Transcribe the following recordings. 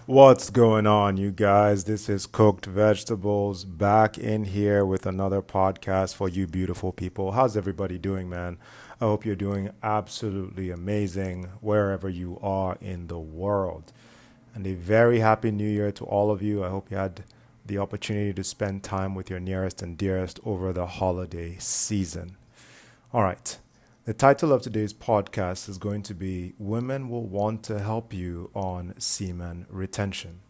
What's going on, you guys? This is Cooked Vegetables back in here with another podcast for you beautiful people. How's everybody doing, man? I hope you're doing absolutely amazing wherever you are in the world. And a very happy new year to all of you. I hope you had the opportunity to spend time with your nearest and dearest over the holiday season. All right. The title of today's podcast is going to be Women Will Want to Help You on Semen Retention.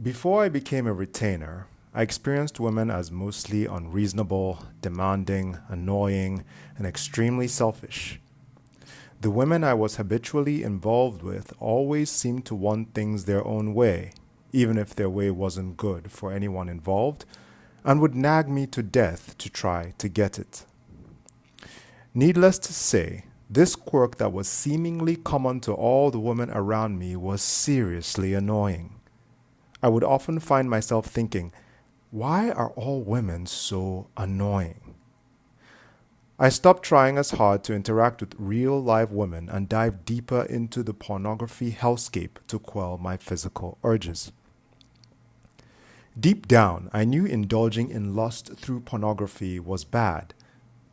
Before I became a retainer, I experienced women as mostly unreasonable, demanding, annoying, and extremely selfish. The women I was habitually involved with always seemed to want things their own way, even if their way wasn't good for anyone involved, and would nag me to death to try to get it. Needless to say, this quirk that was seemingly common to all the women around me was seriously annoying. I would often find myself thinking, why are all women so annoying? I stopped trying as hard to interact with real live women and dived deeper into the pornography hellscape to quell my physical urges. Deep down, I knew indulging in lust through pornography was bad,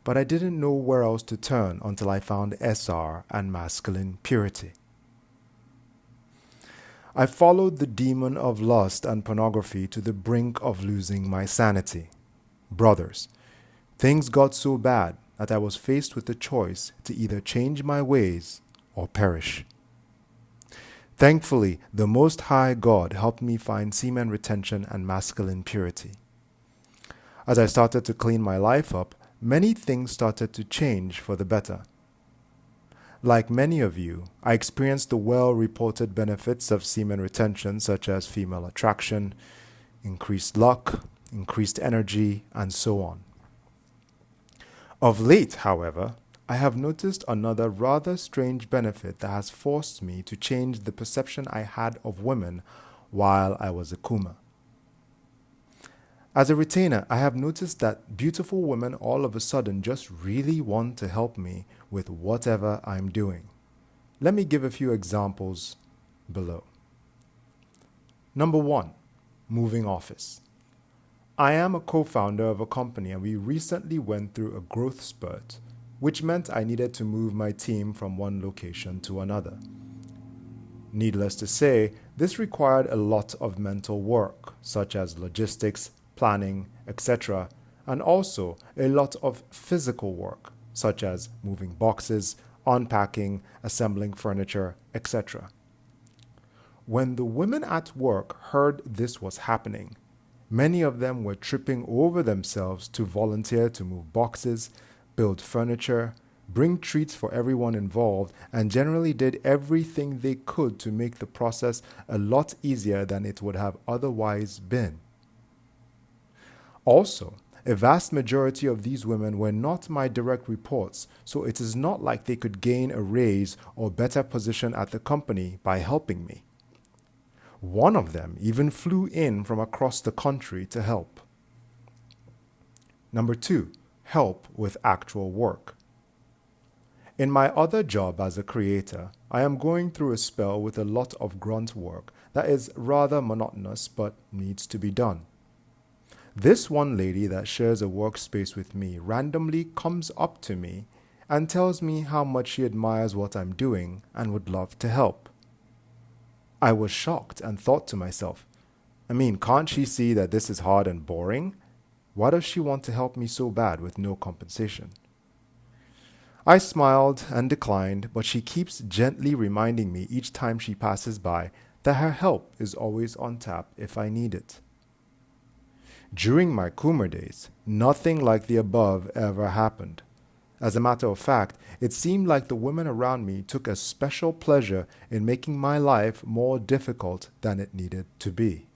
but I didn't know where else to turn until I found SR and masculine purity. I followed the demon of lust and pornography to the brink of losing my sanity. Brothers, things got so bad that I was faced with the choice to either change my ways or perish. Thankfully, the Most High God helped me find semen retention and masculine purity. As I started to clean my life up, many things started to change for the better. Like many of you, I experienced the well-reported benefits of semen retention, such as female attraction, increased luck, increased energy, and so on. Of late, however, I have noticed another rather strange benefit that has forced me to change the perception I had of women while I was a Kuma. As a retainer, I have noticed that beautiful women all of a sudden just really want to help me with whatever I'm doing. Let me give a few examples below. Number 1, moving office. I am a co-founder of a company and we recently went through a growth spurt, which meant I needed to move my team from one location to another. Needless to say, this required a lot of mental work, such as logistics, planning, etc., and also a lot of physical work, such as moving boxes, unpacking, assembling furniture, etc. When the women at work heard this was happening, many of them were tripping over themselves to volunteer to move boxes, build furniture, bring treats for everyone involved, and generally did everything they could to make the process a lot easier than it would have otherwise been. Also, a vast majority of these women were not my direct reports, so it is not like they could gain a raise or better position at the company by helping me. One of them even flew in from across the country to help. Number 2, help with actual work. In my other job as a creator, I am going through a spell with a lot of grunt work that is rather monotonous but needs to be done. This one lady that shares a workspace with me randomly comes up to me and tells me how much she admires what I'm doing and would love to help. I was shocked and thought to myself, can't she see that this is hard and boring? Why does she want to help me so bad with no compensation? I smiled and declined, but she keeps gently reminding me each time she passes by that her help is always on tap if I need it. During my Coomer days, nothing like the above ever happened. As a matter of fact, it seemed like the women around me took a special pleasure in making my life more difficult than it needed to be.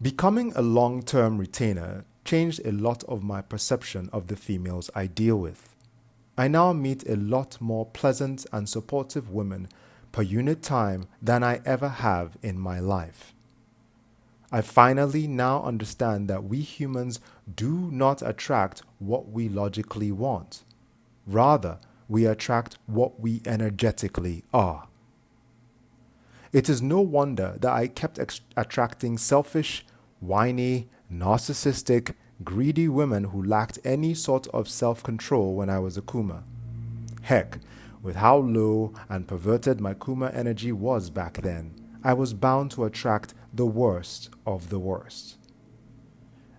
Becoming a long-term retainer changed a lot of my perception of the females I deal with. I now meet a lot more pleasant and supportive women per unit time than I ever have in my life. I finally now understand that we humans do not attract what we logically want. Rather, we attract what we energetically are. It is no wonder that I kept attracting selfish, whiny, narcissistic, greedy women who lacked any sort of self-control when I was a Kuma. Heck, with how low and perverted my Kuma energy was back then, I was bound to attract the worst of the worst.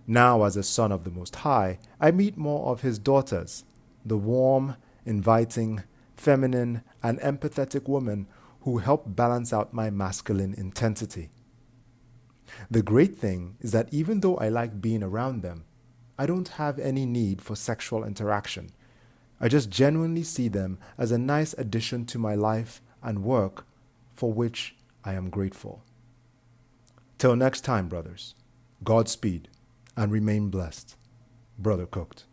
Now, as a son of the Most High, I meet more of his daughters, the warm, inviting, feminine, and empathetic women who help balance out my masculine intensity. The great thing is that even though I like being around them, I don't have any need for sexual interaction. I just genuinely see them as a nice addition to my life and work, for which I am grateful. Till next time, brothers, Godspeed and remain blessed. Brother Cooked.